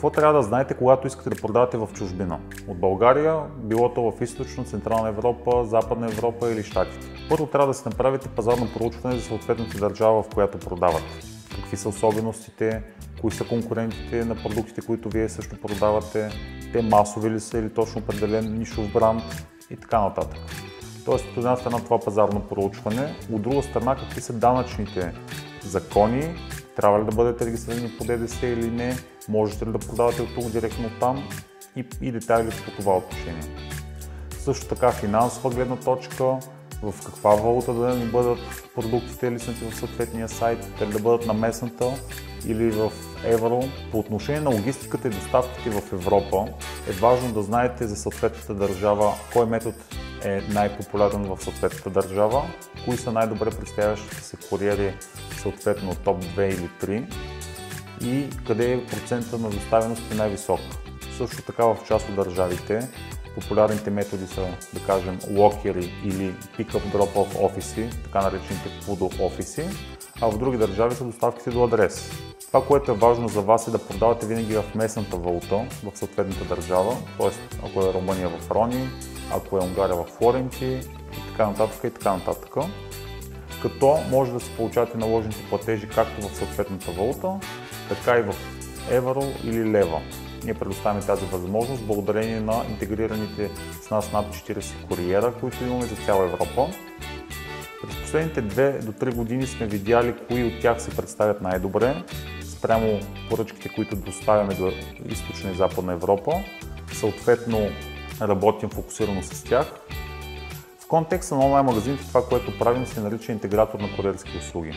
Какво трябва да знаете, когато искате да продавате в чужбина? От България, било то в Източна, Централна Европа, Западна Европа или Щатите. Първо трябва да си направите пазарно проучване за съответната държава, в която продавате. Какви са особеностите, кои са конкурентите на продуктите, които вие също продавате, те масови ли са или точно определен нишов бранд и така нататък. Тоест, от една страна това пазарно проучване, от друга страна какви са данъчните закони, трябва ли да бъдете регистрирани по ДДС или не, можете ли да продавате от тук директно от там и детайли по това отношение. Също така финансова гледна точка, в каква валута да ни бъдат продуктите листнати в съответния сайт, дали да бъдат на местната или в евро. По отношение на логистиката и доставките в Европа е важно да знаете за съответната държава кой метод е най-популярен в съответната държава, кои са най-добре представящите се куриери, съответно топ 2 или 3 и къде е процента на доставеност най-висок. Също така в част от държавите популярните методи са, да кажем, локери или pick-up drop-off офиси, така наречените PUDO офиси, а в други държави са доставките до адрес. Това, което е важно за вас е да продавате винаги в местната валута, в съответната държава, т.е. ако е Румъния в рони, ако е Унгария в флоринти и така нататък и така нататък. Като може да се получавате наложените платежи както в съответната валута, така и в евро или лева. Ние предоставяме тази възможност благодарение на интегрираните с нас над 40 куриера, които имаме за цяла Европа. През последните 2 до 3 години сме видяли кои от тях се представят най-добре спрямо поръчките, които доставяме до Източна и Западна Европа. Съответно работим фокусирано с тях. В контекста на онлайн магазините това, което правим, се нарича интегратор на куриерски услуги.